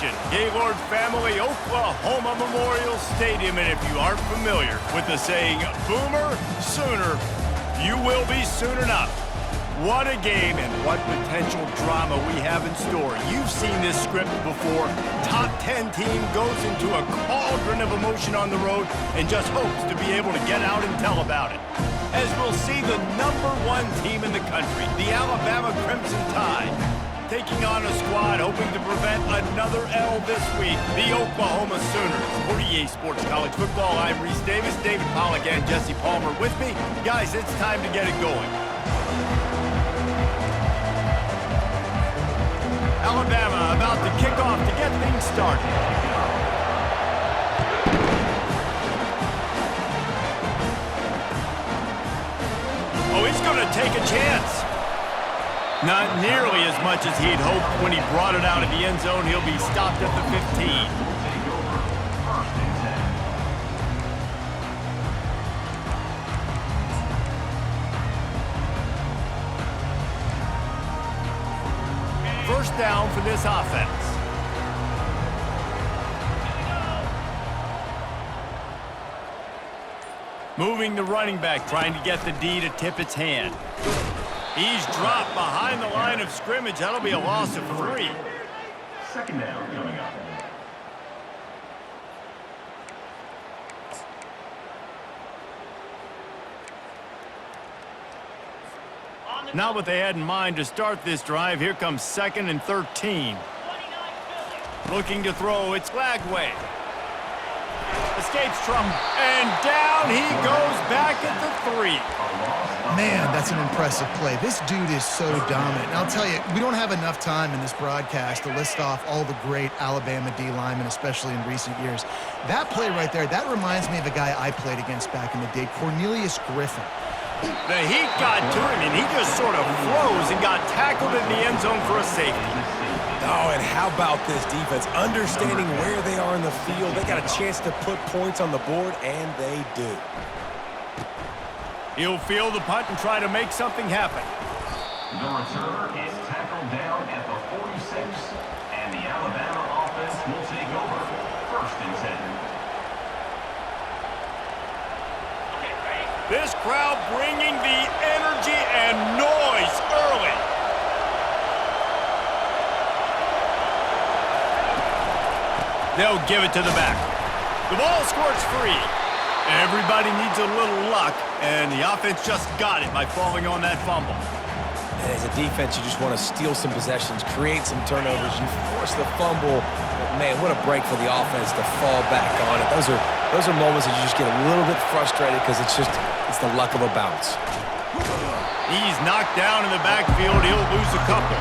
location, Gaylord Family Oklahoma Memorial Stadium. And if you aren't familiar with the saying, Boomer Sooner, you will be soon enough. What a game and what potential drama we have in store. You've seen this script before. Top 10 team goes into a cauldron of emotion on the road and just hopes to be able to get out and tell about it. As we'll see the #1 team in the country, the Alabama Crimson Tide, taking on a squad hoping to prevent another L this week, the Oklahoma Sooners. For EA Sports College Football, I'm Reese Davis, David Pollack, and Jesse Palmer with me. Guys, it's time to get it going. Alabama about to kick off to get things started. Oh, he's going to take a chance. Not nearly as much as he'd hoped when he brought it out of the end zone. He'll be stopped at the 15. First down for this offense. Moving the running back, trying to get the D to tip its hand. He's dropped behind the line of scrimmage. That'll be a loss of 3. Second down coming up. Not what they had in mind to start this drive. Here comes 2nd and 13. Looking to throw. It's Lagway. Escapes trouble. And down he goes back at the 3. Man, that's an impressive play. This dude is so dominant. And I'll tell you, we don't have enough time in this broadcast to list off all the great Alabama D linemen, especially in recent years. That play right there, that reminds me of a guy I played against back in the day, Cornelius Griffin. The heat got to him, and he just sort of froze and got tackled in the end zone for a safety. Oh, and how about this defense? Understanding where they are in the field. They got a chance to put points on the board, and they do. He'll field the punt and try to make something happen. The returner is tackled down at the 46, and the Alabama offense will take over. 1st and 10. This crowd bringing the energy and noise early. They'll give it to the back. The ball squirts free. Everybody needs a little luck, and the offense just got it by falling on that fumble. And as a defense, you just want to steal some possessions, create some turnovers. You force the fumble. But man, what a break for the offense to fall back on it. Those are moments that you just get a little bit frustrated because it's the luck of a bounce. He's knocked down in the backfield. He'll lose a couple.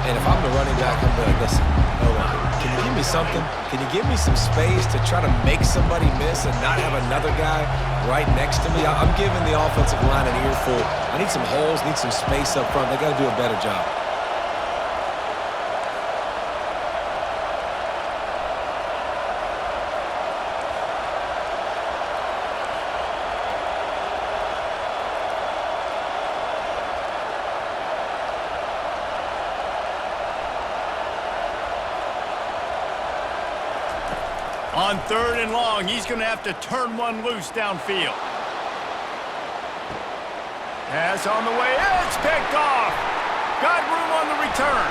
And if I'm the running back, I'm going to listen. Hold on. Can you give me something? Can you give me some space to try to make somebody miss and not have another guy right next to me? I'm giving the offensive line an earful. I need some holes, need some space up front. They got to do a better job. On 3rd and long, he's going to have to turn one loose downfield. Pass on the way. It's picked off. Got room on the return.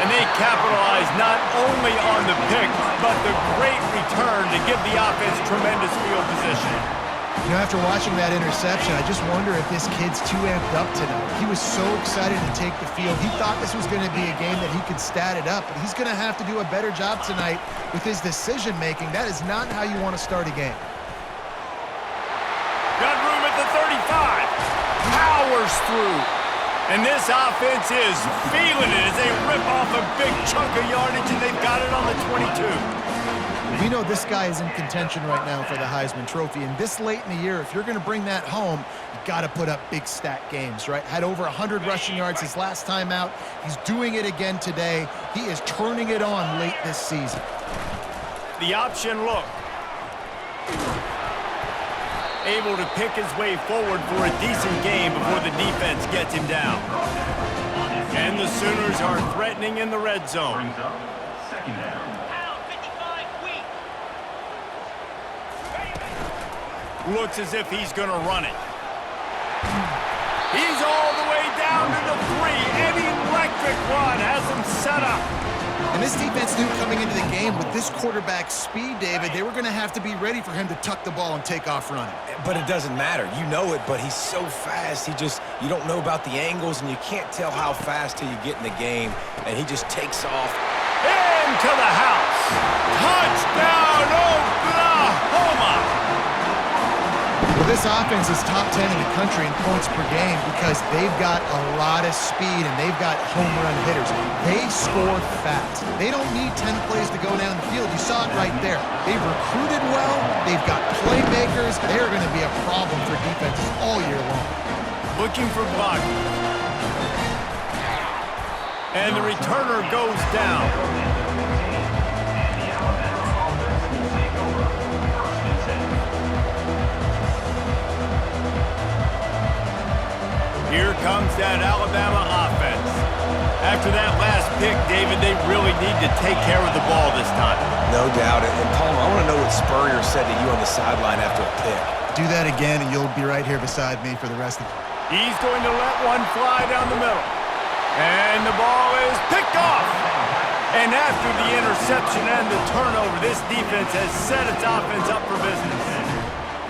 And they capitalize not only on the pick, but the great return to give the offense tremendous field position. You know, after watching that interception, I just wonder if this kid's too amped up tonight. He was so excited to take the field. He thought this was going to be a game that he could stat it up, but he's going to have to do a better job tonight with his decision-making. That is not how you want to start a game. Got room at the 35. Powers through. And this offense is feeling it as they rip off a big chunk of yardage, and they've got it on the 22. We know this guy is in contention right now for the Heisman Trophy, and this late in the year, if you're going to bring that home, you got to put up big stat games, right? Had over 100 rushing yards his last time out. He's doing it again today. He is turning it on late this season. The option look. Able to pick his way forward for a decent game before the defense gets him down. And And the Sooners are threatening in the red zone. Brings up second down. Looks as if he's going to run it. He's all the way down to the 3. An electric run has him set up. And this defense knew coming into the game with this quarterback's speed, David, they were going to have to be ready for him to tuck the ball and take off running. But it doesn't matter. You know it, but he's so fast. You don't know about the angles, and you can't tell how fast till you get in the game, and he just takes off. Into the house. Touchdown, Oklahoma. Well, this offense is top 10 in the country in points per game because they've got a lot of speed and they've got home run hitters. They score fast. They don't need 10 plays to go down the field. You saw it right there. They've recruited well. They've got playmakers. They're going to be a problem for defenses all year long. Looking for blockers. And the returner goes down. Here comes that Alabama offense. After that last pick, David, they really need to take care of the ball this time. No doubt. And Palmer, I want to know what Spurrier said to you on the sideline after a pick. Do that again, and you'll be right here beside me for the rest of it. He's going to let one fly down the middle. And the ball is picked off. And after the interception and the turnover, this defense has set its offense up for business.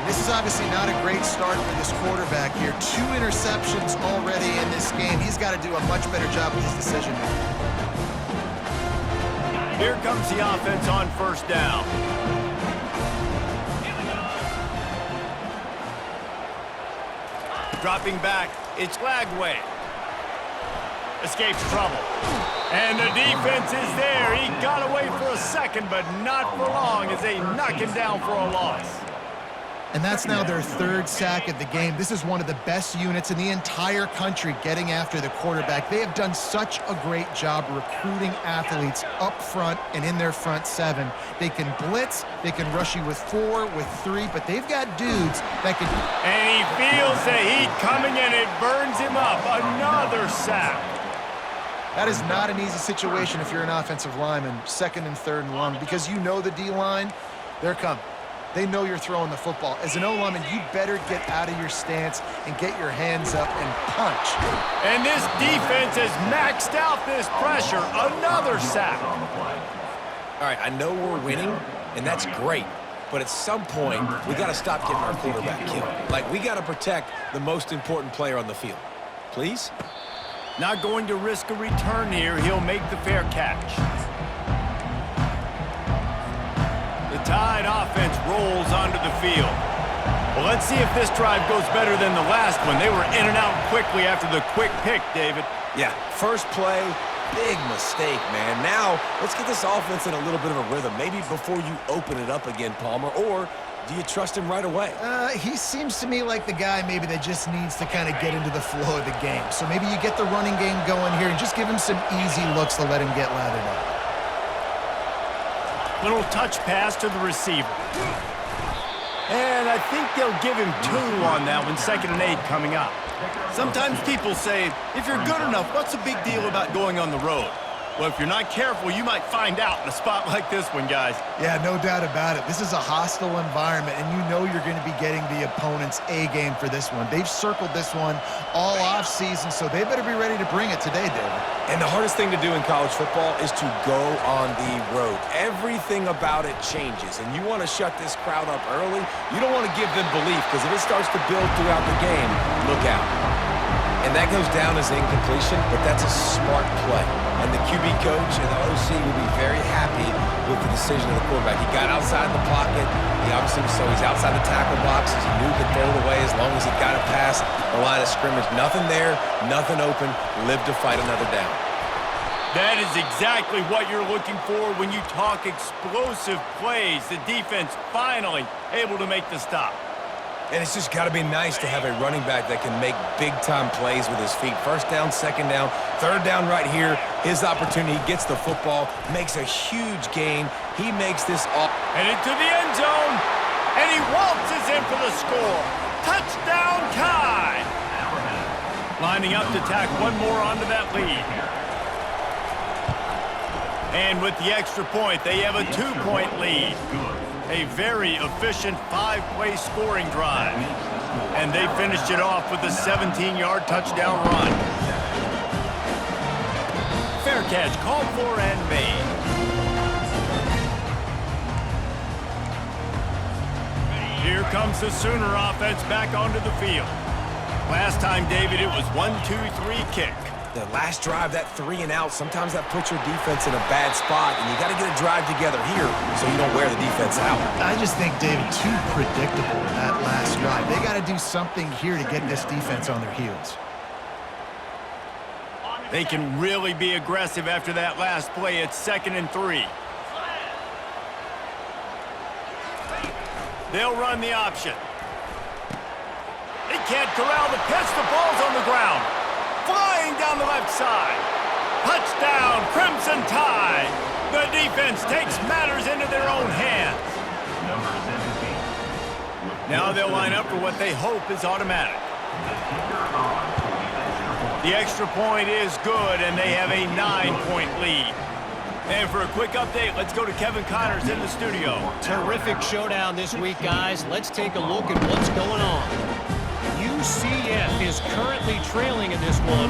This is obviously not a great start for this quarterback here. 2 interceptions already in this game. He's got to do a much better job with his decision-making. Here comes the offense on first down. Dropping back, it's Lagway. Escapes trouble. And the defense is there. He got away for a second, but not for long as they knock him down for a loss. And that's now their 3rd sack of the game. This is one of the best units in the entire country getting after the quarterback. They have done such a great job recruiting athletes up front and in their front 7. They can blitz, they can rush you with 4, with 3, but they've got dudes that can... And he feels the heat coming and it burns him up. Another sack. That is not an easy situation if you're an offensive lineman, 2nd and 3rd and long, because you know the D-line, they're coming. They know you're throwing the football. As an O-lineman, you better get out of your stance and get your hands up and punch. And this defense has maxed out this pressure. Another sack. All right, I know we're winning, and that's great. But at some point, we got to stop getting our quarterback killed. Like, we got to protect the most important player on the field. Please? Not going to risk a return here. He'll make the fair catch. The Tide offense rolls onto the field. Well, let's see if this drive goes better than the last one. They were in and out quickly after the quick pick, David. Yeah, first play, big mistake, man. Now, let's get this offense in a little bit of a rhythm. Maybe before you open it up again, Palmer, or do you trust him right away? He seems to me like the guy maybe that just needs to kind of get into the flow of the game. So maybe you get the running game going here and just give him some easy looks to let him get lathered up. Little touch pass to the receiver. And I think they'll give him 2 on that one, 2nd and 8 coming up. Sometimes people say, if you're good enough, what's the big deal about going on the road? Well, if you're not careful, you might find out in a spot like this one, guys. Yeah, no doubt about it. This is a hostile environment, and you know you're going to be getting the opponent's A game for this one. They've circled this one all offseason, so they better be ready to bring it today, David. And the hardest thing to do in college football is to go on the road. Everything about it changes, and you want to shut this crowd up early. You don't want to give them belief, because if it starts to build throughout the game, look out. And that goes down as incompletion, but that's a smart play. And the QB coach and the OC will be very happy with the decision of the quarterback. He got outside the pocket. He obviously, so he's outside the tackle boxes. He knew he could throw it away as long as he got it past the line of scrimmage. Nothing there, nothing open. Live to fight another down. That is exactly what you're looking for when you talk explosive plays. The defense finally able to make the stop. And it's just got to be nice to have a running back that can make big-time plays with his feet. First down, second down, third down right here. His opportunity, he gets the football, makes a huge gain. He makes this all. And into the end zone, and he waltzes in for the score. Touchdown, Tide! Lining up to tack one more onto that lead. And with the extra point, they have a 2-point lead. A very efficient 5-play scoring drive. And they finished it off with a 17-yard touchdown run. Fair catch called for and made. Here comes the Sooner offense back onto the field. Last time, David, it was 1-2-3 kick. The last drive, that 3 and out, sometimes that puts your defense in a bad spot, and you got to get a drive together here so you don't wear the defense out. I just think, David, too predictable that last drive. They got to do something here to get this defense on their heels. They can really be aggressive after that last play. It's 2nd and 3. They'll run the option. They can't corral the pitch. The ball's on the ground. Flying down the left side. Touchdown, Crimson Tide. The defense takes matters into their own hands. Now they'll line up for what they hope is automatic. The extra point is good, and they have a 9-point lead. And for a quick update, let's go to Kevin Connors in the studio. Terrific showdown this week, guys. Let's take a look at what's going on. UCF is currently trailing in this one,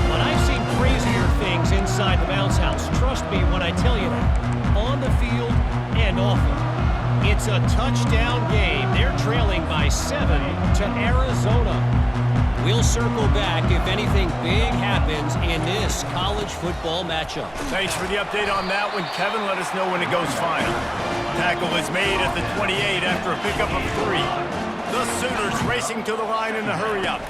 but I've seen crazier things inside the bounce house. Trust me when I tell you that. On the field and off it. It's a touchdown game. They're trailing by 7 to Arizona. We'll circle back if anything big happens in this college football matchup. Thanks for the update on that one, Kevin. Let us know when it goes final. Tackle is made at the 28 after a pickup of 3. The Sooners racing to the line in a hurry-up.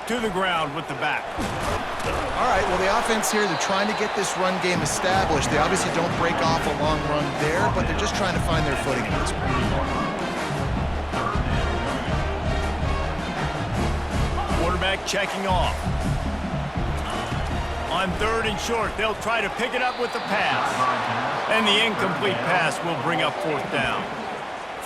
To the ground with the back. All right, well, the offense here, they're trying to get this run game established. They obviously don't break off a long run there, but they're just trying to find their footing at this point. Quarterback checking off. On 3rd and short, they'll try to pick it up with the pass. And the incomplete pass will bring up 4th down.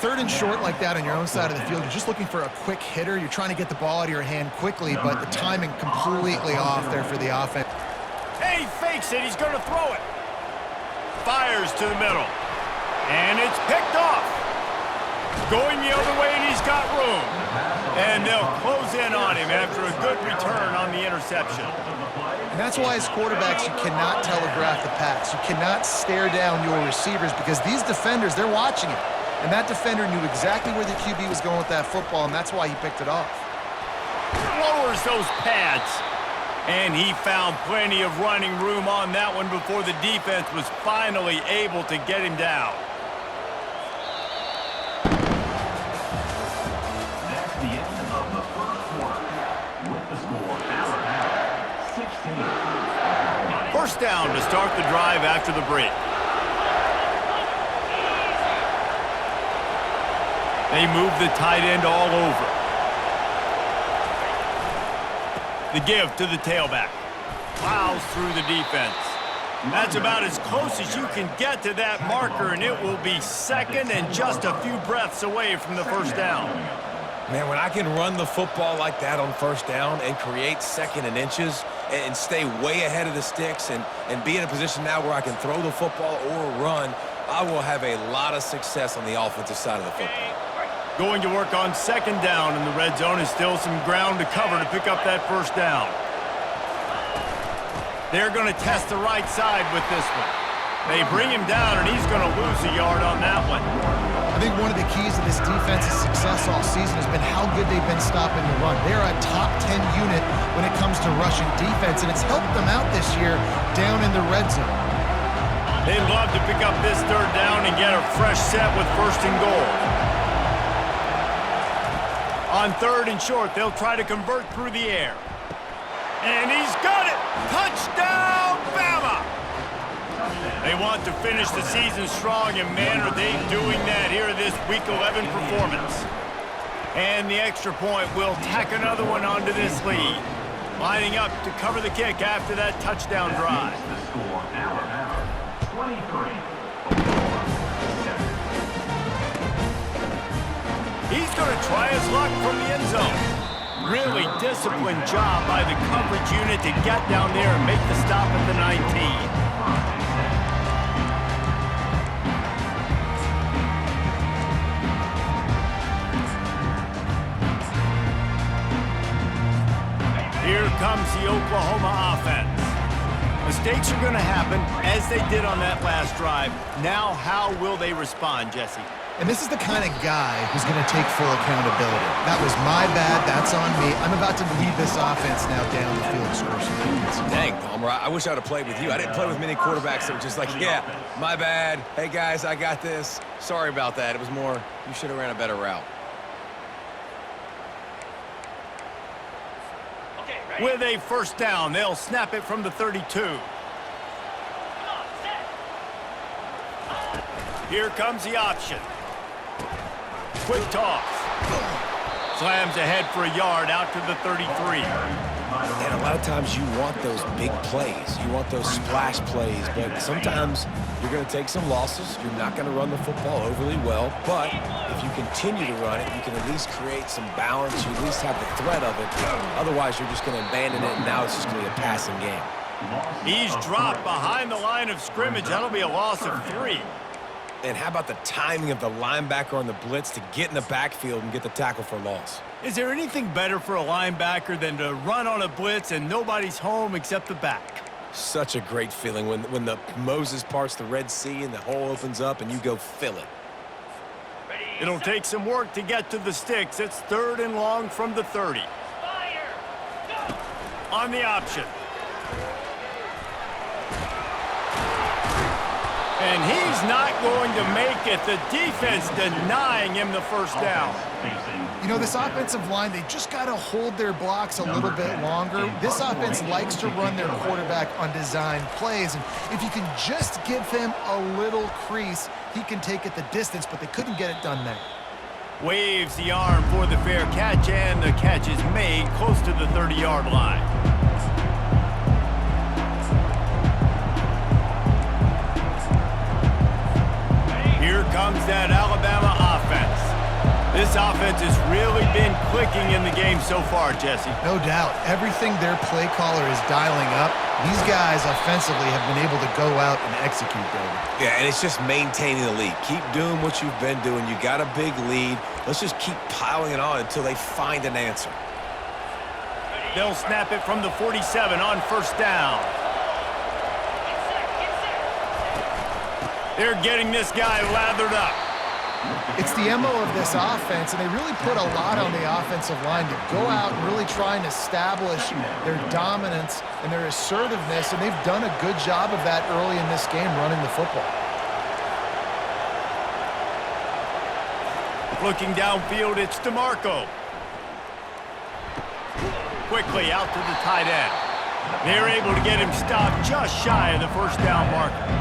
3rd and short like that on your own side of the field, you're just looking for a quick hitter. You're trying to get the ball out of your hand quickly, but the timing completely off there for the offense. Hey, he fakes it. He's going to throw it. Fires to the middle. And it's picked off. Going the other way, and he's got room. And they'll close in on him after a good return on the interception. And that's why as quarterbacks, you cannot telegraph the pass. You cannot stare down your receivers because these defenders, they're watching it. And that defender knew exactly where the QB was going with that football, and that's why he picked it off. Lowers those pads. And he found plenty of running room on that one before the defense was finally able to get him down. That's the end of the first quarter. With the score, Alabama 16. First down to start the drive after the break. They move the tight end all over. The give to the tailback. Plows through the defense. That's about as close as you can get to that marker, and it will be 2nd and just a few breaths away from the first down. Man, when I can run the football like that on 1st down and create 2nd and inches and stay way ahead of the sticks and be in a position now where I can throw the football or run, I will have a lot of success on the offensive side of the football. Going to work on 2nd down, and the red zone is still some ground to cover to pick up that first down. They're going to test the right side with this one. They bring him down, and he's going to lose a yard on that one. I think one of the keys to this defense's success all season has been how good they've been stopping the run. They're a top 10 unit when it comes to rushing defense, and it's helped them out this year down in the red zone. They'd love to pick up this 3rd down and get a fresh set with 1st and goal. On 3rd and short, they'll try to convert through the air. And he's got it! Touchdown, BAMA! They want to finish the season strong, and man, are they doing that here this Week 11 performance. And the extra point will tack another one onto this lead. Lining up to cover the kick after that touchdown drive. The score, Alabama 23. He's going to try his luck from the end zone. Really disciplined job by the coverage unit to get down there and make the stop at the 19. Here comes the Oklahoma offense. Mistakes are going to happen, as they did on that last drive. Now, how will they respond, Jesse? And this is the kind of guy who's going to take full accountability. That was my bad. That's on me. I'm about to lead this offense now down the field, Scorsese. Dang, Palmer, I wish I would have played with you. I didn't play with many quarterbacks that were just like, yeah, my bad. Hey, guys, I got this. Sorry about that. It was more, you should have ran a better route. With a first down, they'll snap it from the 32. Here comes the option. Quick toss. Slams ahead for a yard out to the 33. And a lot of times you want those big plays. You want those splash plays, but sometimes you're going to take some losses. You're not going to run the football overly well, but if you continue to run it, you can at least create some balance. You at least have the threat of it. Otherwise, you're just going to abandon it, and now it's just going to be a passing game. He's dropped behind the line of scrimmage. That'll be a loss of 3. And how about the timing of the linebacker on the blitz to get in the backfield and get the tackle for loss? Is there anything better for a linebacker than to run on a blitz and nobody's home except the back? Such a great feeling when the Moses parts the Red Sea and the hole opens up and you go fill it. It'll take some work to get to the sticks. It's 3rd and long from the 30. On the option. And he's not going to make it. The defense denying him the first down. You know, this offensive line, they just got to hold their blocks a little bit longer. This offense likes to run their quarterback on design plays. And if you can just give him a little crease, he can take it the distance, but they couldn't get it done there. Waves the arm for the fair catch, and the catch is made close to the 30-yard line. Here comes that Alabama offense. This offense has really been clicking in the game so far, Jesse. No doubt. Everything their play caller is dialing up, these guys offensively have been able to go out and execute, David. Yeah, and it's just maintaining the lead. Keep doing what you've been doing. You got a big lead. Let's just keep piling it on until they find an answer. They'll snap it from the 47 on first down. They're getting this guy lathered up. It's the MO of this offense, and they really put a lot on the offensive line to go out and really try and establish their dominance and their assertiveness, and they've done a good job of that early in this game running the football. Looking downfield, it's DeMarco. Quickly out to the tight end. They're able to get him stopped just shy of the first down marker.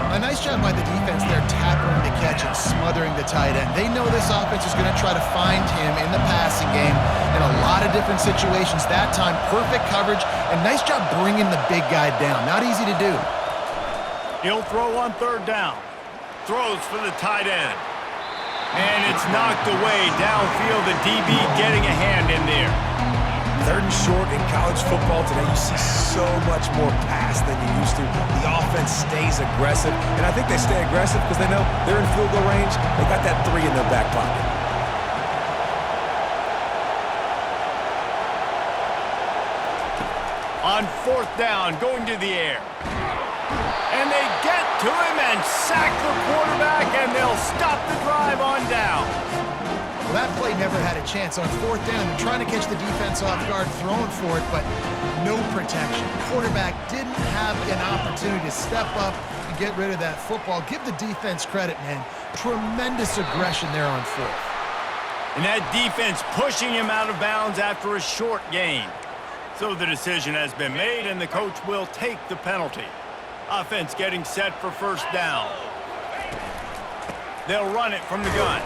A nice job by the defense there, tackling the catch and smothering the tight end. They know this offense is going to try to find him in the passing game in a lot of different situations. That time, perfect coverage, and nice job bringing the big guy down. Not easy to do. He'll throw on third down. Throws for the tight end. And it's knocked away downfield. The DB getting a hand in there. 3rd and short in college football today. You see so much more pass than you used to. The offense stays aggressive, and I think they stay aggressive because they know they're in field goal range. They got that 3 in their back pocket. On 4th down, going to the air. And they get to him and sack the quarterback, and they'll stop the drive on down. Well, that play never had a chance. On 4th down, they're trying to catch the defense off guard, throwing for it, but no protection. Quarterback didn't have an opportunity to step up and get rid of that football. Give the defense credit, man. Tremendous aggression there on 4th. And that defense pushing him out of bounds after a short gain. So the decision has been made, and the coach will take the penalty. Offense getting set for first down. They'll run it from the gun.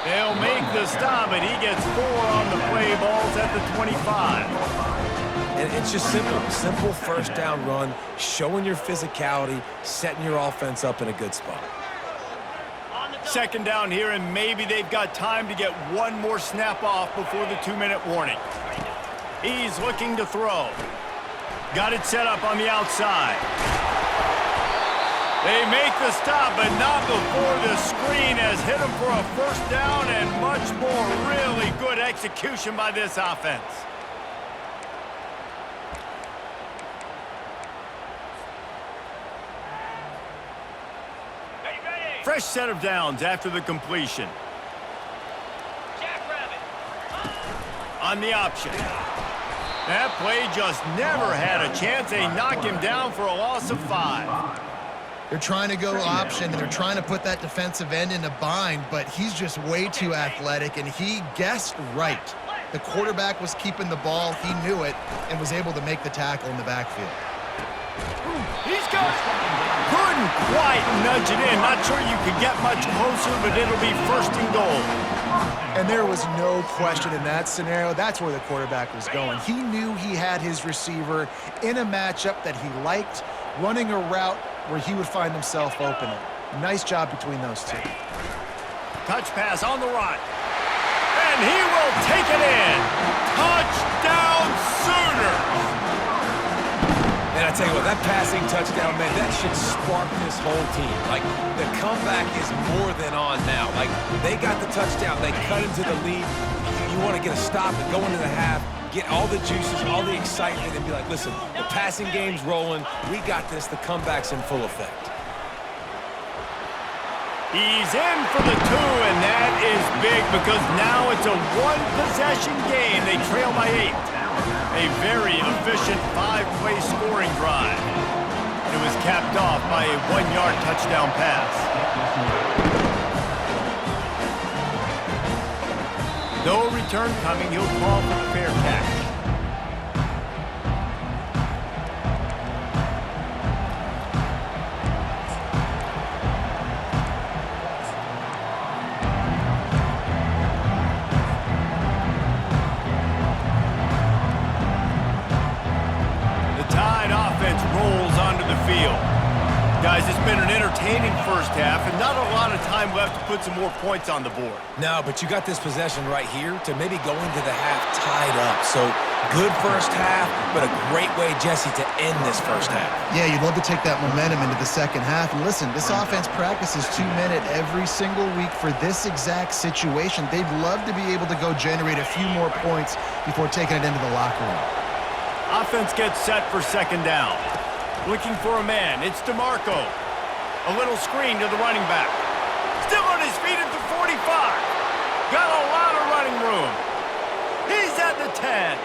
They'll make the stop, and he gets 4 on the play. Balls at the 25. And it's just simple first down run, showing your physicality, setting your offense up in a good spot. 6 second down here, and maybe they've got time to get one more snap off before the 2-minute warning. He's looking to throw. Got it set up on the outside. They make the stop, but not before the screen has hit him for a first down and much more. Really good execution by this offense. Fresh set of downs after the completion. On the option. That play just never had a chance. They knock him down for a loss of 5. They're trying to go option, and they're trying to put that defensive end in a bind, but he's just way too athletic, and he guessed right. The quarterback was keeping the ball. He knew it and was able to make the tackle in the backfield. He's got it. Couldn't quite nudge it in. Not sure you could get much closer, but it'll be first and goal. And there was no question in that scenario. That's where the quarterback was going. He knew he had his receiver in a matchup that he liked, running a route where he would find himself open. Nice job between those two. Touch pass on the run. And he will take it in. Touchdown Sooners! And I tell you what, that passing touchdown, man, that should spark this whole team. Like, the comeback is more than on now. Like, they got the touchdown. They cut into the lead. You want to get a stop and go into the half, get all the juices, all the excitement, and be like, listen, the passing game's rolling. We got this. The comeback's in full effect. He's in for the 2, and that is big because now it's a one-possession game. They trail by 8. A very efficient 5-play scoring drive. It was capped off by a 1-yard touchdown pass. No return coming. He'll call for the fair catch. Guys, it's been an entertaining first half and not a lot of time left to put some more points on the board. No, but you got this possession right here to maybe go into the half tied up. So good first half, but a great way, Jesse, to end this first half. Yeah, you'd love to take that momentum into the second half. And listen, this offense practices 2-minute every single week for this exact situation. They'd love to be able to go generate a few more points before taking it into the locker room. Offense gets set for second down. Looking for a man. It's DeMarco. A little screen to the running back. Still on his feet at the 45. Got a lot of running room. He's at the 10.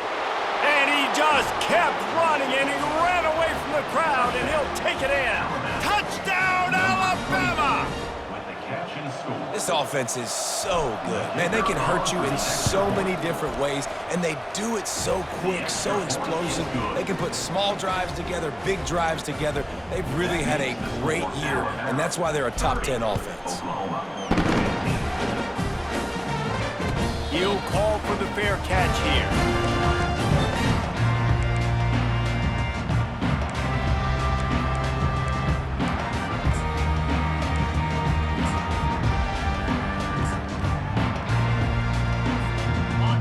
And he just kept running, and he ran away from the crowd, and he'll take it in. Touchdown, Alabama! With the catch and score. This offense is so good. Man, they can hurt you in so many different ways, and they do it so quick, so explosive. They can put small drives together, big drives together. They've really had a great year, and that's why they're a top 10 offense. He'll call for the fair catch here.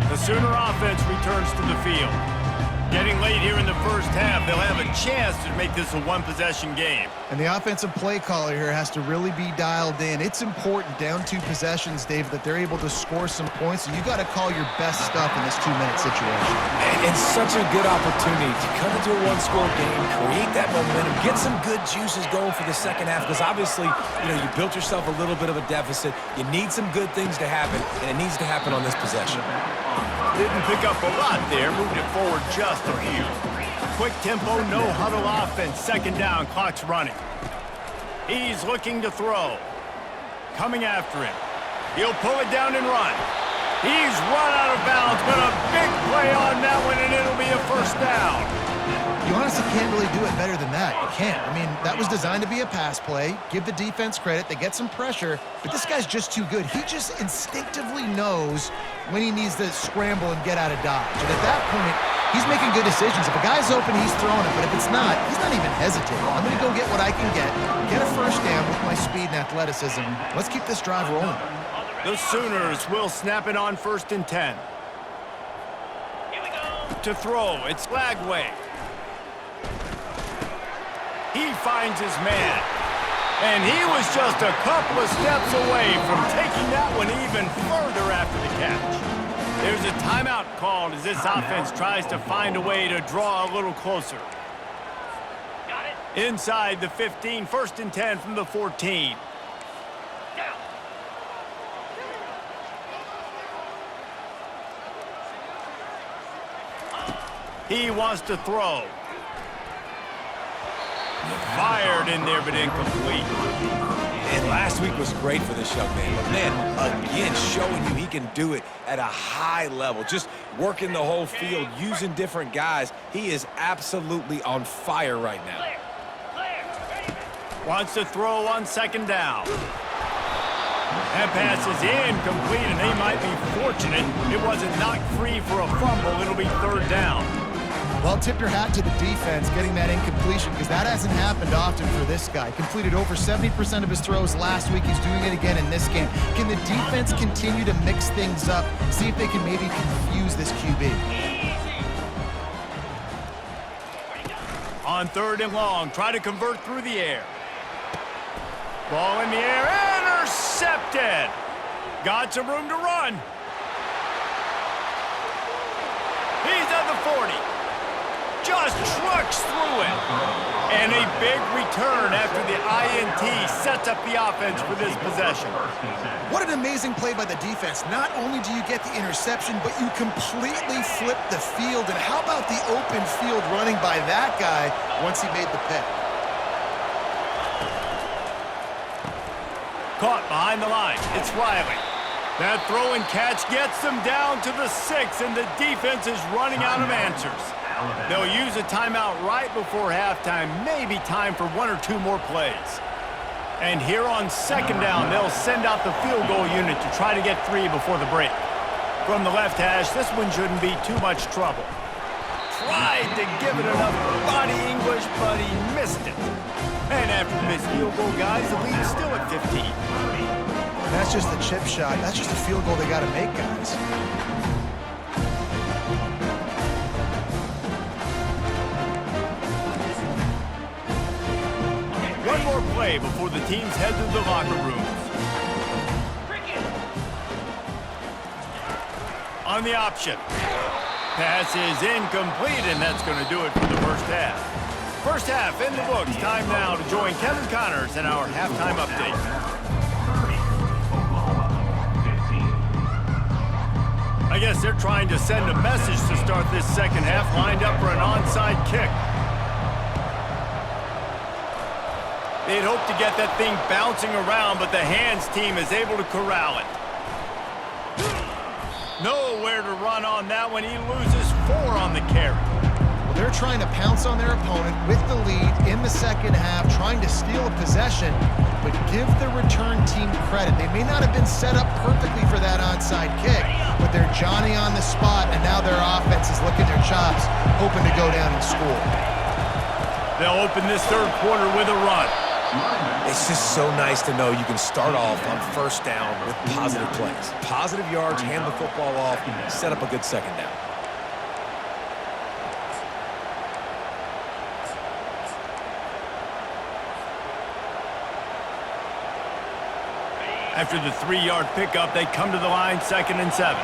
The Sooner offense returns to the field. Getting late here in the first half, they'll have a chance to make this a one-possession game. And the offensive play caller here has to really be dialed in. It's important, down 2 possessions, Dave, that they're able to score some points. So you got to call your best stuff in this 2-minute situation. And such a good opportunity to come into a one-score game, create that momentum, get some good juices going for the second half, because obviously, you built yourself a little bit of a deficit. You need some good things to happen, and it needs to happen on this possession. Didn't pick up a lot there, moved it forward just a few. Quick tempo, no huddle offense, second down, clock's running. He's looking to throw. Coming after him. He'll pull it down and run. He's run out of bounds, but a big play on that one, and it'll be a first down. You honestly can't really do it better than that. You can't. I mean, that was designed to be a pass play. Give the defense credit. They get some pressure, but this guy's just too good. He just instinctively knows when he needs to scramble and get out of dodge. And at that point, he's making good decisions. If a guy's open, he's throwing it. But if it's not, he's not even hesitating. I'm going to go get what I can get a first down with my speed. speed and athleticism. Let's keep this drive rolling. The Sooners will snap it on 1st and 10. To throw, it's Lagway. He finds his man. And he was just a couple of steps away from taking that one even further after the catch. There's a timeout called as this offense tries to find a way to draw a little closer. Inside the 15, 1st and 10 from the 14. He wants to throw. Fired in there, but incomplete. And last week was great for this young man. But, man, again, showing you he can do it at a high level. Just working the whole field, using different guys. He is absolutely on fire right now. Wants to throw on 2nd down. That pass is incomplete, and they might be fortunate it wasn't knocked free for a fumble. It'll be 3rd down. Well, tip your hat to the defense getting that incompletion because that hasn't happened often for this guy. Completed over 70% of his throws last week. He's doing it again in this game. Can the defense continue to mix things up, see if they can maybe confuse this QB? On 3rd and long, try to convert through the air. Ball in the air, intercepted. Got some room to run. He's at the 40. Just trucks through it. And a big return after the INT sets up the offense for this possession. What an amazing play by the defense. Not only do you get the interception, but you completely flip the field. And how about the open field running by that guy once he made the pick? Caught behind the line. It's Riley. That throw and catch gets them down to the 6, and the defense is running out of answers. They'll use a timeout right before halftime, maybe time for 1 or 2 more plays. And here on 2nd down, they'll send out the field goal unit to try to get 3 before the break. From the left hash, this one shouldn't be too much trouble. Tried to give it enough body English, but he missed it. And after this field goal, guys, the lead's still at 15. That's just the chip shot. That's just a field goal they got to make, guys. One more play before the teams head to the locker rooms. On the option. Pass is incomplete, and that's going to do it for the first half. First half in the books. Time now to join Kevin Connors in our halftime update. I guess they're trying to send a message to start this second half, lined up for an onside kick. They'd hope to get that thing bouncing around, but the hands team is able to corral it. Nowhere to run on that one. He loses 4 on the carry. Well, they're trying to pounce on their opponent with the lead in the second half, trying to steal a possession, but give the return team credit. They may not have been set up perfectly for that onside kick, but they're Johnny on the spot, and now their offense is licking their chops, hoping to go down and score. They'll open this third quarter with a run. It's just so nice to know you can start off on 1st down with positive plays. Positive yards, hand the football off, set up a good 2nd down. After the 3-yard pickup, they come to the line 2nd and 7.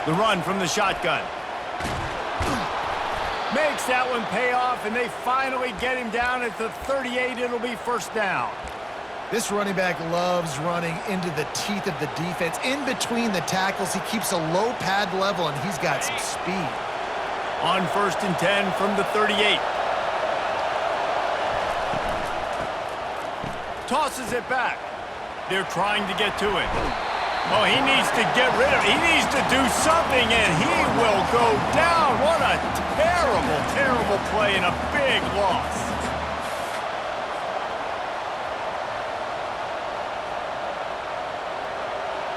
The run from the shotgun. Makes that one pay off, and they finally get him down at the 38. It'll be 1st down. This running back loves running into the teeth of the defense. In between the tackles, he keeps a low pad level, and he's got some speed. On 1st and 10 from the 38. Tosses it back. They're trying to get to it. Oh, he needs to get rid of it. He needs to do something, and he will go down. What a terrible, terrible play and a big loss.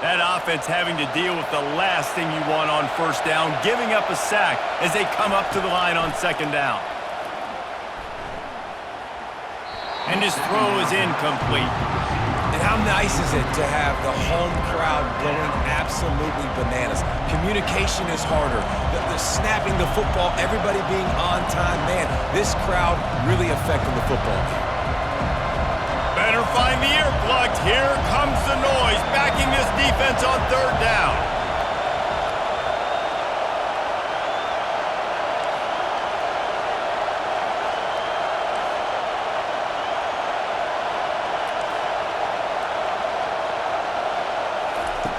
That offense having to deal with the last thing you want on 1st down, giving up a sack as they come up to the line on 2nd down. And his throw is incomplete. And how nice is it to have the home crowd going absolutely bananas? Communication is harder. The snapping the football, everybody being on time. Man, this crowd really affecting the football game. Better find the earplugs. Here comes the noise, backing this defense on third down.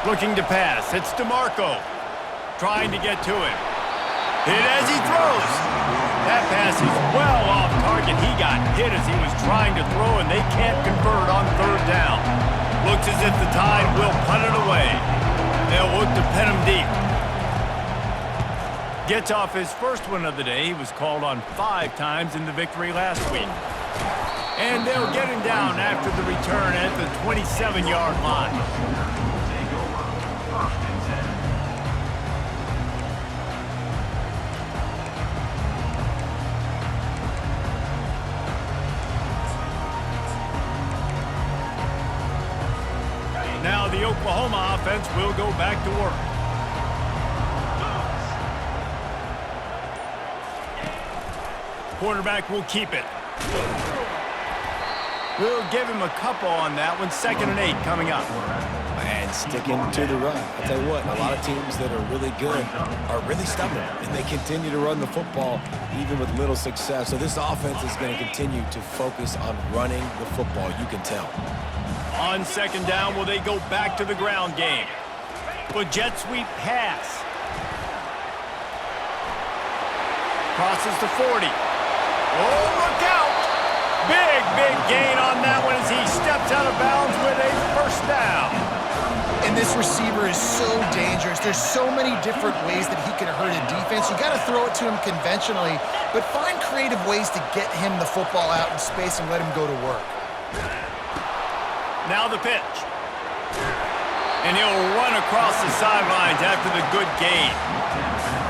Looking to pass. It's DeMarco. Trying to get to him. Hit as he throws. That pass is well off target. He got hit as he was trying to throw, and they can't convert on third down. Looks as if the Tide will punt it away. They'll look to pin him deep. Gets off his first one of the day. He was called on 5 times in the victory last week. And they'll get him down after the return at the 27-yard line. Now the Oklahoma offense will go back to work. Quarterback will keep it. We'll give him a couple on that one. 2nd and 8 coming up. And sticking to the run. I'll tell you what, a lot of teams that are really good are really stubborn, and they continue to run the football even with little success. So this offense is going to continue to focus on running the football, you can tell. On 2nd down, will they go back to the ground game? With jet sweep pass. Crosses to 40. Oh, look out! Big gain on that one as he steps out of bounds with a 1st down. And this receiver is so dangerous. There's so many different ways that he can hurt a defense. You got to throw it to him conventionally, but find creative ways to get him the football out in space and let him go to work. Now the pitch. And he'll run across the sidelines after the good gain.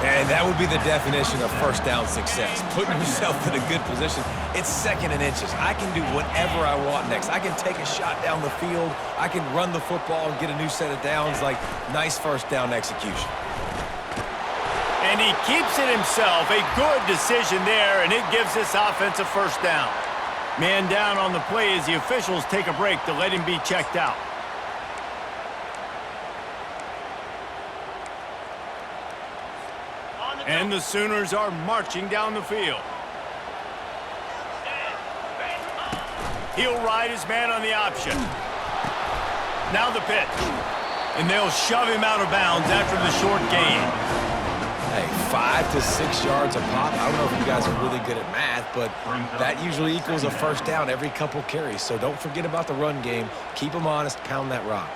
And that would be the definition of 1st down success, putting yourself in a good position. It's 2nd and inches. I can do whatever I want next. I can take a shot down the field. I can run the football and get a new set of downs. Like, nice 1st down execution. And he keeps it himself. A good decision there, and it gives this offense a 1st down. Man down on the play as the officials take a break to let him be checked out. And the Sooners are marching down the field. He'll ride his man on the option. Now the pitch. And they'll shove him out of bounds after the short gain. Hey, 5 to 6 yards a pop. I don't know if you guys are really good at math, but that usually equals a 1st down every couple carries. So don't forget about the run game. Keep them honest. Pound that rock.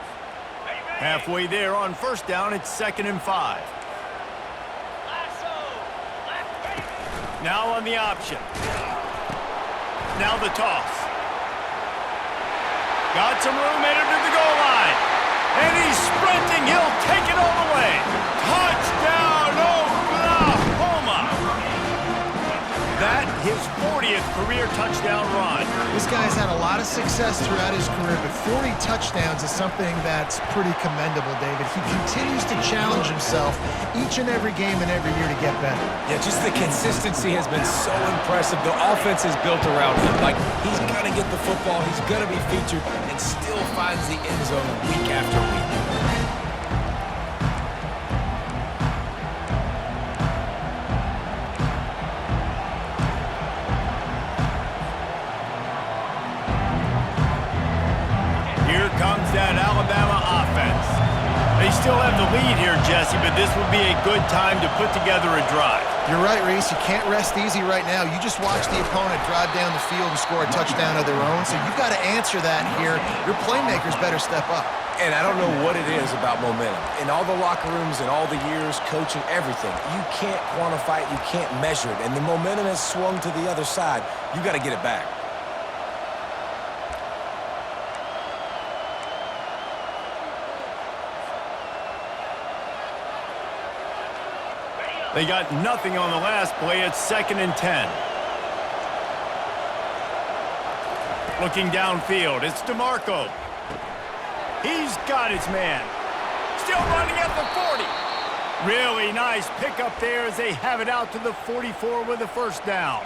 Halfway there on 1st down, it's 2nd and 5. Now on the option. Now the toss. Got some room headed to the goal line. And he's sprinting. He'll take it all the way. Touchdown, Oklahoma! That his 40th career touchdown run. This guy's had a lot of success throughout his career, but 40 touchdowns is something that's pretty commendable, David. He continues to challenge himself each and every game and every year to get better. Yeah, just the consistency has been so impressive. The offense is built around him. Like, he's going to get the football, he's going to be featured, and still finds the end zone week after week. Comes that Alabama offense. They still have the lead here, Jesse, but this would be a good time to put together a drive. You're right, Reese. You can't rest easy right now. You just watch the opponent drive down the field and score a touchdown of their own, so you've got to answer that here. Your playmakers better step up. And I don't know what it is about momentum. In all the locker rooms and all the years, coaching, everything, you can't quantify it, you can't measure it, and the momentum has swung to the other side. You got to get it back. They got nothing on the last play. It's 2nd and 10. Looking downfield, it's DeMarco. He's got his man. Still running at the 40. Really nice pickup there as they have it out to the 44 with a first down.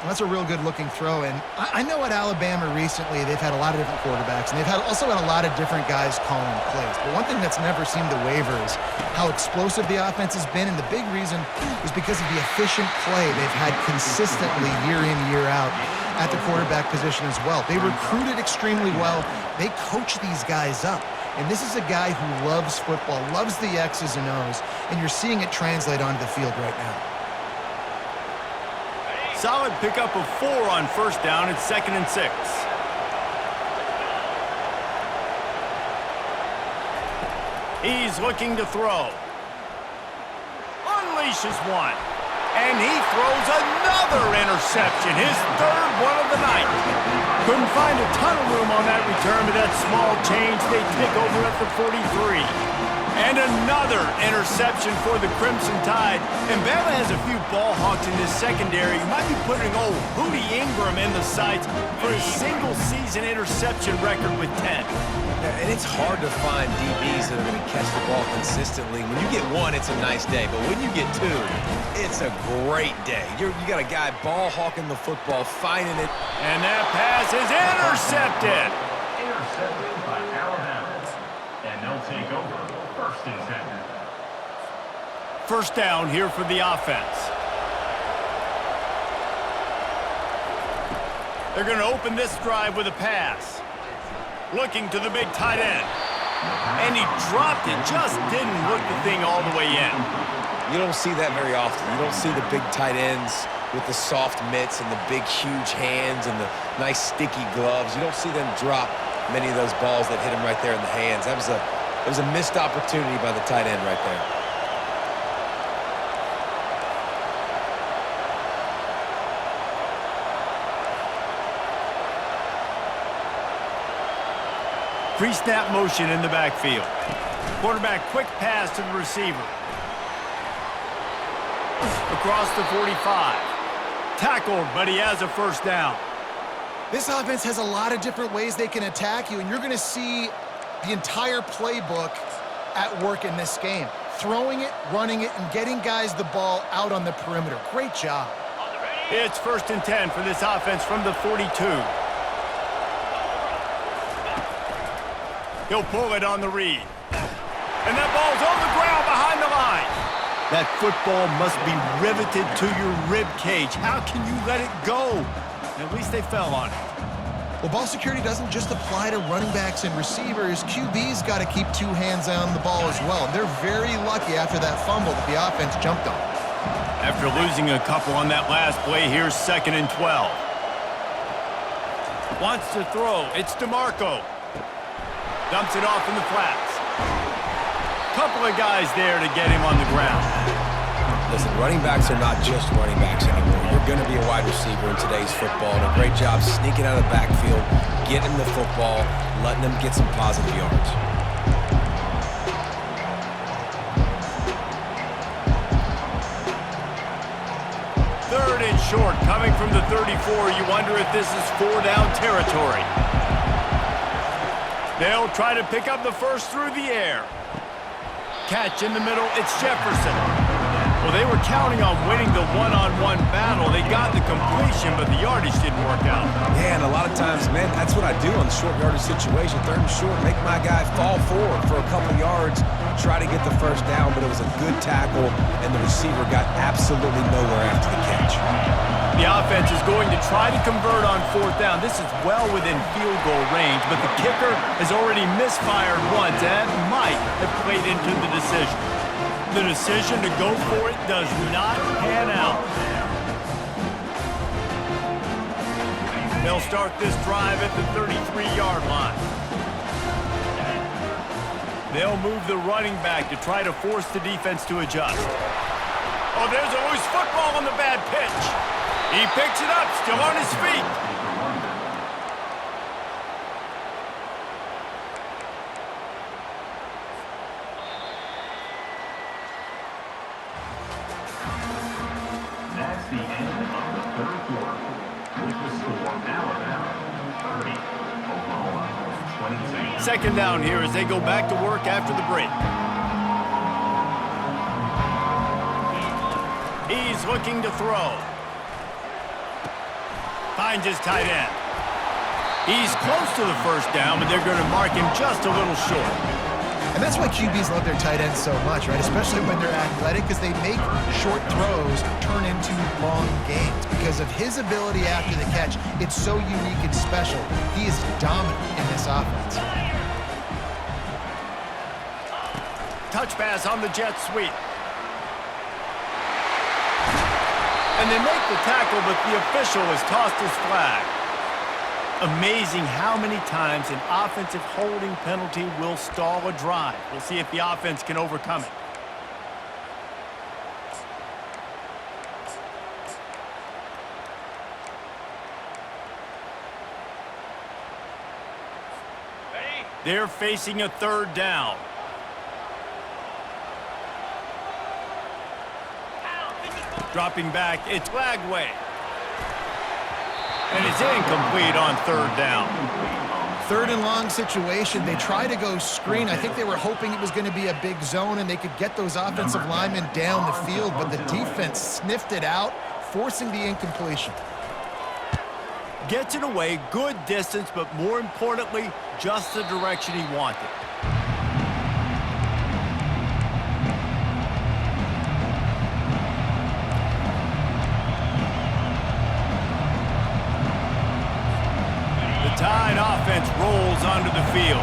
That's a real good-looking throw, and I know at Alabama recently they've had a lot of different quarterbacks, and they've also had a lot of different guys calling plays. But one thing that's never seemed to waver is how explosive the offense has been, and the big reason is because of the efficient play they've had consistently year in, year out at the quarterback position as well. They recruited extremely well. They coach these guys up. And this is a guy who loves football, loves the X's and O's, and you're seeing it translate onto the field right now. Solid pickup of 4 on first down. It's 2nd and 6. He's looking to throw. Unleashes one. And he throws another interception. His 3rd one of the night. Couldn't find a ton of room on that return, but that small change, they take over at the 43. And another interception for the Crimson Tide. And Bama has a few ball hawks in this secondary. You might be putting old Hootie Ingram in the sights for his single-season interception record with 10. And it's hard to find DBs that are going to catch the ball consistently. When you get 1, it's a nice day. But when you get 2, it's a great day. You got a guy ball hawking the football, finding it. And that pass is intercepted. Intercepted by Alabama. And they'll take over. 1st and 10. First down here for the offense. They're going to open this drive with a pass. Looking to the big tight end. And he dropped it. Just didn't hook the thing all the way in. You don't see that very often. You don't see the big tight ends with the soft mitts and the big, huge hands and the nice, sticky gloves. You don't see them drop many of those balls that hit him right there in the hands. That was a missed opportunity by the tight end right there. Pre-snap motion in the backfield. Quarterback quick pass to the receiver. Across the 45. Tackled, but he has a first down. This offense has a lot of different ways they can attack you, and you're going to see the entire playbook at work in this game. Throwing it, running it, and getting guys the ball out on the perimeter. Great job. It's 1st and 10 for this offense from the 42. He'll pull it on the read. And that ball's on the ground behind the line. That football must be riveted to your rib cage. How can you let it go? At least they fell on it. Well, ball security doesn't just apply to running backs and receivers. QB's got to keep 2 hands on the ball as well. They're very lucky after that fumble that the offense jumped on. After losing a couple on that last play, here's 2nd and 12. Wants to throw. It's DeMarco. Dumps it off in the flats. Couple of guys there to get him on the ground. Listen, running backs are not just running backs anymore. You're going to be a wide receiver in today's football. And a great job sneaking out of the backfield, getting the football, letting them get some positive yards. Third and short, coming from the 34. You wonder if this is 4-down territory. They'll try to pick up the first through the air. Catch in the middle, it's Jefferson. Well, they were counting on winning the one-on-one battle. They got the completion, but the yardage didn't work out. Yeah, and a lot of times, man, that's what I do on the short yardage situation. 3rd and short, make my guy fall forward for a couple yards, try to get the first down, but it was a good tackle, and the receiver got absolutely nowhere after the catch. The offense is going to try to convert on 4th down. This is well within field goal range, but the kicker has already misfired once and might have played into the decision. The decision to go for it does not pan out. They'll start this drive at the 33-yard line. They'll move the running back to try to force the defense to adjust. Oh, there's a loose football on the bad pitch. He picks it up, still on his feet. That's the end of the 3rd quarter. With the score, Alabama 30. Oklahoma, 22. Second down here as they go back to work after the break. He's looking to throw. Finds his tight end. He's close to the first down, but they're going to mark him just a little short. And that's why QBs love their tight ends so much, right? Especially when they're athletic, because they make short throws turn into long gains. Because of his ability after the catch, it's so unique and special. He is dominant in this offense. Touch pass on the jet sweep. And they make the tackle, but the official has tossed his flag. Amazing how many times an offensive holding penalty will stall a drive. We'll see if the offense can overcome it. They're facing a third down. Dropping back, it's Lagway. And it's incomplete on third down. Third and long situation. They try to go screen. I think they were hoping it was going to be a big zone and they could get those offensive linemen down the field, but the defense sniffed it out, forcing the incompletion. Gets it away, good distance, but more importantly, just the direction he wanted. Tide offense rolls onto the field.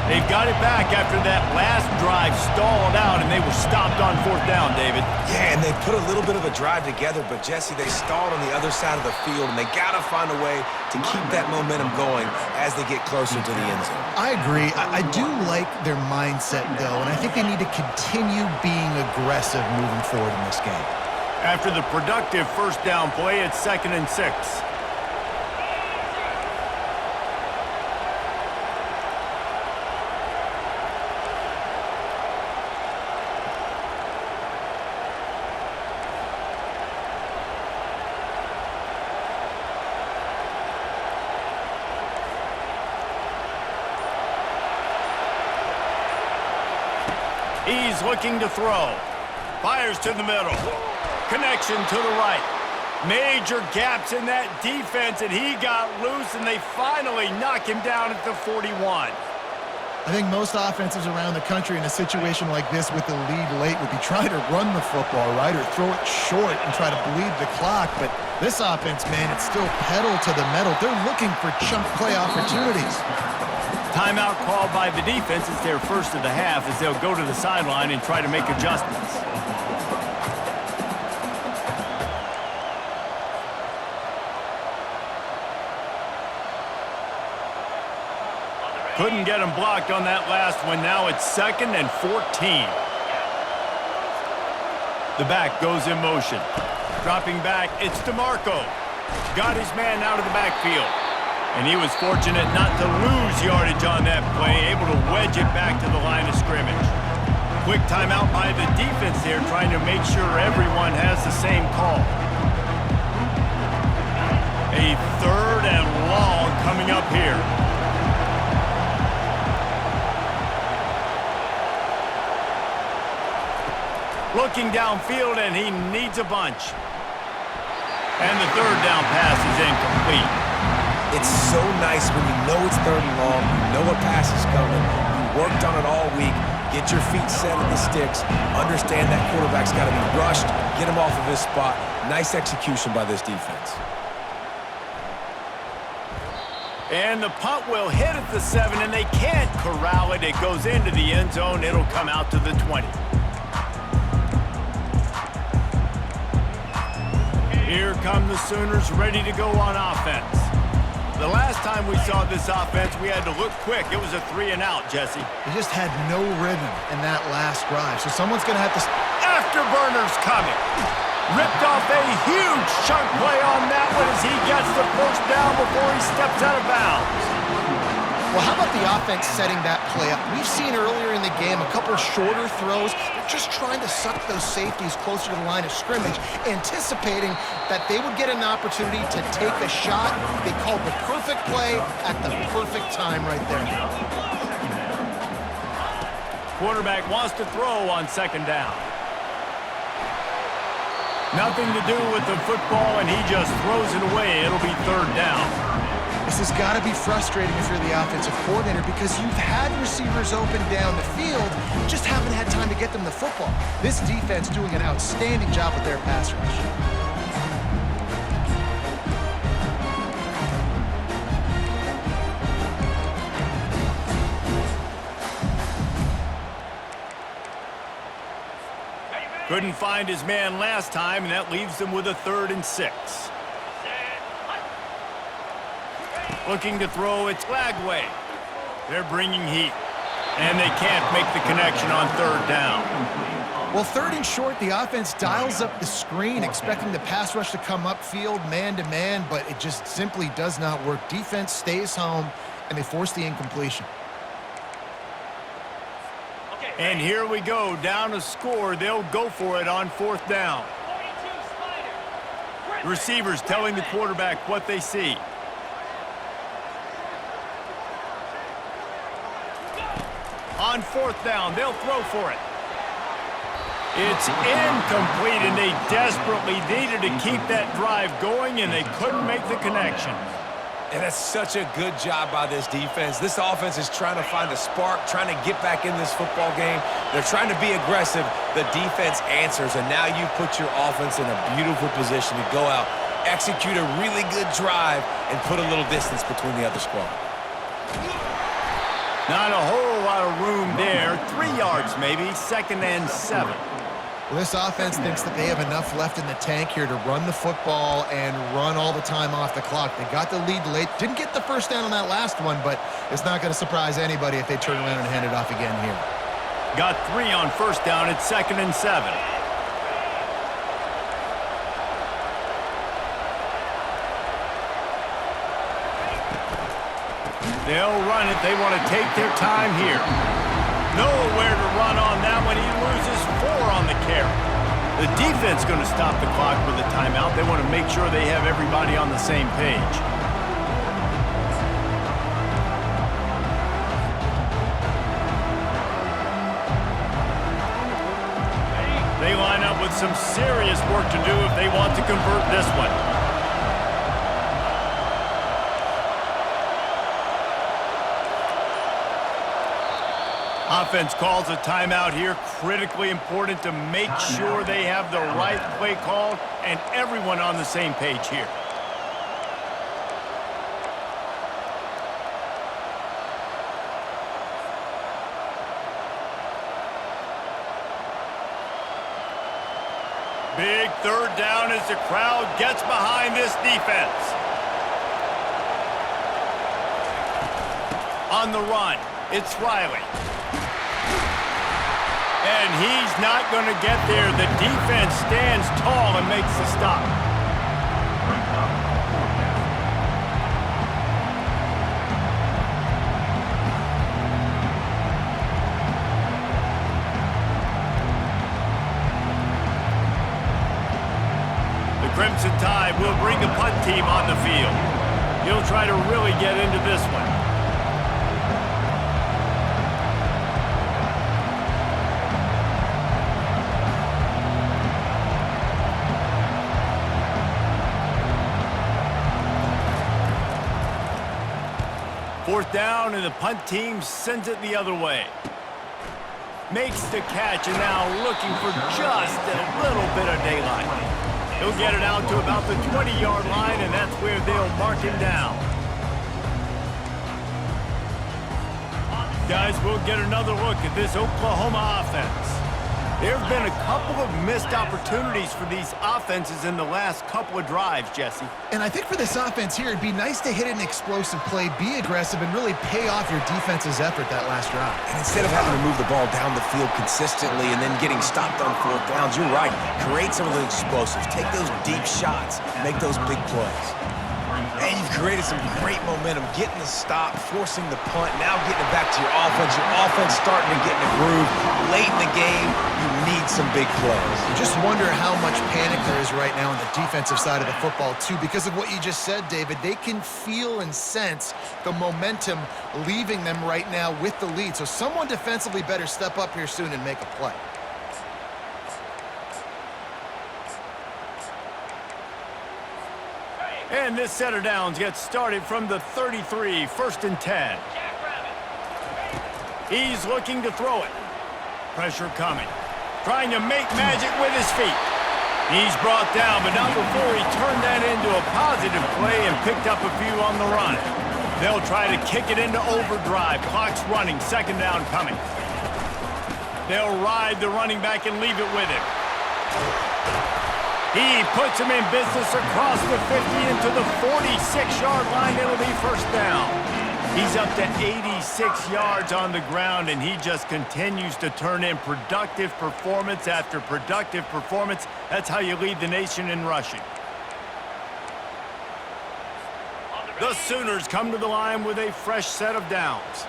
They've got it back after that last drive stalled out, and they were stopped on fourth down, David. Yeah, and they put a little bit of a drive together, but, Jesse, they stalled on the other side of the field, and they got to find a way to keep that momentum going as they get closer to the end zone. I agree. I do like their mindset, though, and I think they need to continue being aggressive moving forward in this game. After the productive first down play, it's 2nd and 6. He's looking to throw. Fires to the middle. Connection to the right. Major gaps in that defense, and he got loose, and they finally knock him down at the 41. I think most offenses around the country in a situation like this with the lead late would be trying to run the football, right, or throw it short and try to bleed the clock. But this offense, man, it's still pedal to the metal. They're looking for chunk play opportunities. Timeout called by the defense. It's their first of the half as they'll go to the sideline and try to make adjustments. Couldn't get him blocked on that last one. Now it's 2nd and 14. The back goes in motion. Dropping back, it's DeMarco. Got his man out of the backfield. And he was fortunate not to lose yardage on that play, able to wedge it back to the line of scrimmage. Quick timeout by the defense there, trying to make sure everyone has the same call. A 3rd and long coming up here. Looking downfield, and he needs a bunch. And the 3rd down pass is incomplete. It's so nice when you know it's 3rd and long, you know a pass is coming, you worked on it all week, get your feet set at the sticks, understand that quarterback's got to be rushed, get him off of his spot. Nice execution by this defense. And the punt will hit at the 7, and they can't corral it. It goes into the end zone. It'll come out to the 20. Here come the Sooners ready to go on offense. The last time we saw this offense, we had to look quick. It was a 3-and-out, Jesse. They just had no rhythm in that last drive, so someone's going to have to... Afterburners coming. Ripped off a huge chunk play on that one as he gets the first down before he steps out of bounds. Well, how about the offense setting that play up? We've seen earlier in the game a couple of shorter throws. They're just trying to suck those safeties closer to the line of scrimmage, anticipating that they would get an opportunity to take a shot. They called the perfect play at the perfect time right there. Quarterback wants to throw on second down. Nothing to do with the football, and he just throws it away. It'll be third down. This has got to be frustrating if you're the offensive coordinator because you've had receivers open down the field, just haven't had time to get them the football. This defense doing an outstanding job with their pass rush. Couldn't find his man last time, and that leaves them with a 3rd and 6. Looking to throw, it's Lagway. They're bringing heat, and they can't make the connection on 3rd down. Well, 3rd and short, the offense dials up the screen, expecting the pass rush to come upfield man-to-man, but it just simply does not work. Defense stays home, and they force the incompletion. And here we go, down a score. They'll go for it on 4th down. Receivers telling the quarterback what they see. On 4th down, they'll throw for it. It's incomplete, and they desperately needed to keep that drive going, and they couldn't make the connection. And that's such a good job by this defense. This offense is trying to find a spark, trying to get back in this football game. They're trying to be aggressive. The defense answers, and now you put your offense in a beautiful position to go out, execute a really good drive, and put a little distance between the other squad. Not a whole lot of room there. 3 yards maybe, 2nd and 7. Well, this offense thinks that they have enough left in the tank here to run the football and run all the time off the clock. They got the lead late. Didn't get the first down on that last one, but it's not going to surprise anybody if they turn around and hand it off again here. Got 3 on 1st down. It's 2nd and 7. They'll run it. They want to take their time here. Nowhere to run on that one. He loses 4 on the carry. The defense going to stop the clock with a timeout. They want to make sure they have everybody on the same page. They line up with some serious work to do if they want to convert this one. Offense calls a timeout here. Critically important to make sure they have the right play called and everyone on the same page here. Big 3rd down as the crowd gets behind this defense. On the run, it's Riley. And he's not going to get there. The defense stands tall and makes the stop. The Crimson Tide will bring the punt team on the field. He'll try to really get into this one. Fourth down, and the punt team sends it the other way. Makes the catch, and now looking for just a little bit of daylight. He'll get it out to about the 20-yard line, and that's where they'll mark him down. Guys, we'll get another look at this Oklahoma offense. There have been a couple of missed opportunities for these offenses in the last couple of drives, Jesse. And I think for this offense here, it'd be nice to hit an explosive play, be aggressive, and really pay off your defense's effort that last drive. And instead of having to move the ball down the field consistently and then getting stopped on 4th downs, you're right. Create some of the explosives. Take those deep shots. Make those big plays. Man, you've created some great momentum, getting the stop, forcing the punt, now getting it back to your offense. Your offense starting to get in the groove. Late in the game, you need some big plays. You just wonder how much panic there is right now on the defensive side of the football, too, because of what you just said, David. They can feel and sense the momentum leaving them right now with the lead. So someone defensively better step up here soon and make a play. And this set of downs gets started from the 33, 1st and 10. He's looking to throw it. Pressure coming. Trying to make magic with his feet. He's brought down, but not before he turned that into a positive play and picked up a few on the run. They'll try to kick it into overdrive. Clock's running. 2nd down coming. They'll ride the running back and leave it with him. He puts him in business across the 50 into the 46-yard line. It'll be 1st down. He's up to 86 yards on the ground, and he just continues to turn in productive performance after productive performance. That's how you lead the nation in rushing. The Sooners come to the line with a fresh set of downs.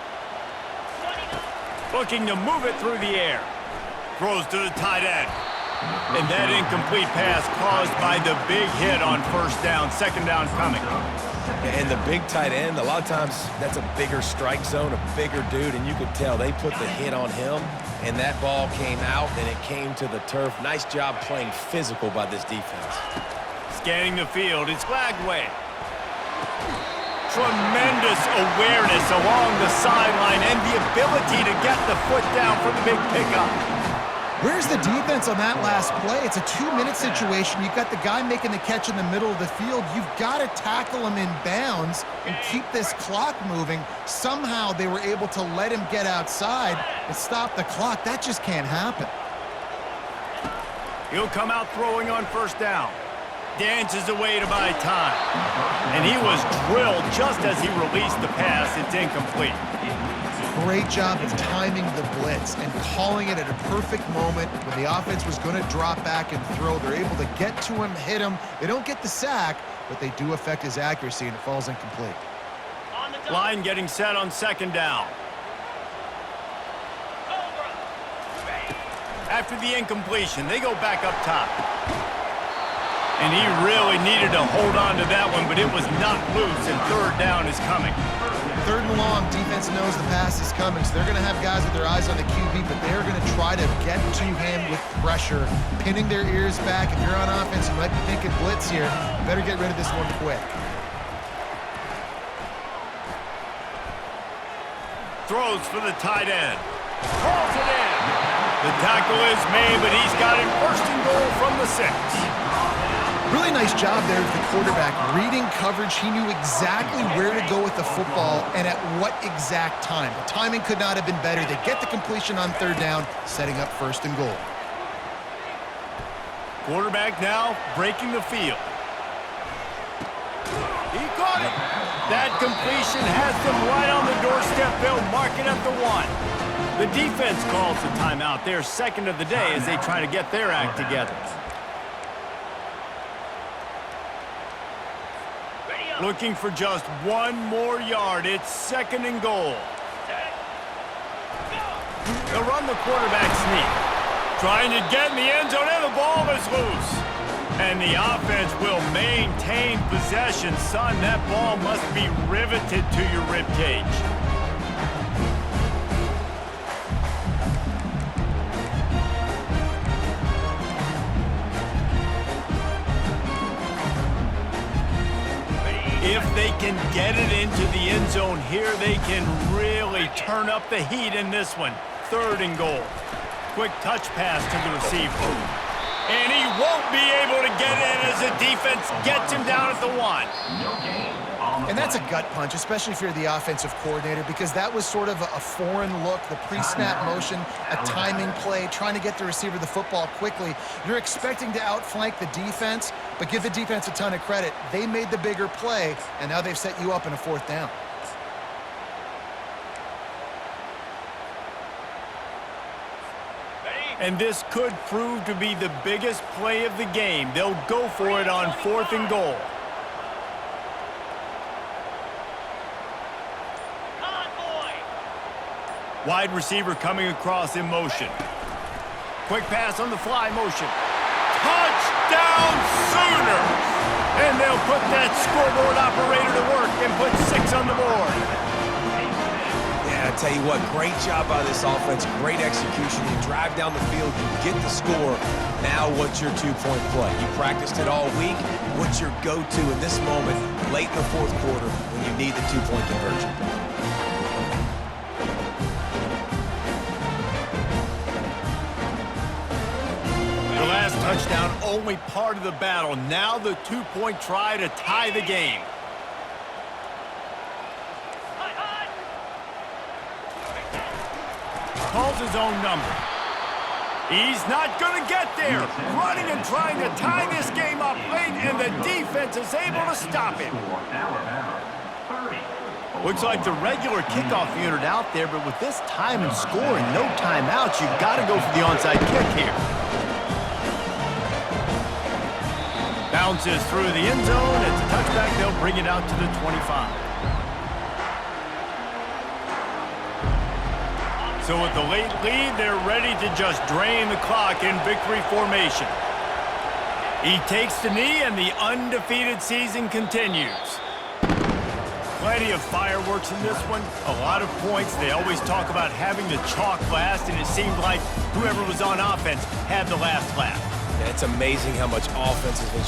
Looking to move it through the air. Throws to the tight end. And that incomplete pass caused by the big hit on 1st down. 2nd down coming. And the big tight end, a lot of times that's a bigger strike zone, a bigger dude, and you could tell they put the hit on him, and that ball came out, and it came to the turf. Nice job playing physical by this defense. Scanning the field, it's Glagway. Tremendous awareness along the sideline and the ability to get the foot down for the big pickup. Where's the defense on that last play? It's a 2-minute situation. You've got the guy making the catch in the middle of the field. You've got to tackle him in bounds and keep this clock moving. Somehow they were able to let him get outside and stop the clock. That just can't happen. He'll come out throwing on 1st down. Dances away to buy time. And he was drilled just as he released the pass. It's incomplete. Great job of timing the blitz and calling it at a perfect moment when the offense was going to drop back and throw. They're able to get to him, hit him. They don't get the sack, but they do affect his accuracy, and it falls incomplete. Line getting set on 2nd down. After the incompletion, they go back up top. And he really needed to hold on to that one, but it was not loose, and 3rd down is coming. 3rd and long, defense knows the pass is coming, so they're going to have guys with their eyes on the QB, but they're going to try to get to him with pressure, pinning their ears back. If you're on offense, you might be thinking blitz here. You better get rid of this one quick. Throws for the tight end. Calls it in. The tackle is made, but he's got it 1st and goal from the 6. Really nice job there with the quarterback. Reading coverage, he knew exactly where to go with the football and at what exact time. The timing could not have been better. They get the completion on 3rd down, setting up 1st and goal. Quarterback now breaking the field. He caught it. That completion has them right on the doorstep. They'll mark it at the 1. The defense calls the timeout. Their 2nd of the day as they try to get their act together. Looking for just 1 more yard. It's 2nd and goal. They'll run the quarterback sneak. Trying to get in the end zone, and the ball is loose. And the offense will maintain possession. Son, that ball must be riveted to your ribcage. If they can get it into the end zone here, they can really turn up the heat in this one. 3rd and goal. Quick touch pass to the receiver. And he won't be able to get in as the defense gets him down at the 1. And that's a gut punch, especially if you're the offensive coordinator, because that was sort of a foreign look, the pre-snap motion, a timing play, trying to get the receiver the football quickly. You're expecting to outflank the defense, but give the defense a ton of credit. They made the bigger play, and now they've set you up in a 4th down. And this could prove to be the biggest play of the game. They'll go for it on 4th and goal. Wide receiver coming across in motion. Quick pass on the fly motion. Touchdown Sooners! And they'll put that scoreboard operator to work and put 6 on the board. Yeah, I tell you what, great job by this offense, great execution. You drive down the field, you get the score. Now what's your two-point play? You practiced it all week. What's your go-to in this moment, late in the fourth quarter, when you need the two-point conversion? The last touchdown, only part of the battle. Now the two-point try to tie the game. Calls his own number. He's not going to get there. Running and trying to tie this game up late, and the defense is able to stop him. Looks like the regular kickoff unit out there, but with this time and score and no timeouts, you've got to go for the onside kick here. Bounces through the end zone. It's a touchback. They'll bring it out to the 25. So with the late lead, they're ready to just drain the clock in victory formation. He takes the knee, and the undefeated season continues. Plenty of fireworks in this one. A lot of points. They always talk about having the chalk last, and it seemed like whoever was on offense had the last laugh. Yeah, it's amazing how much offense has been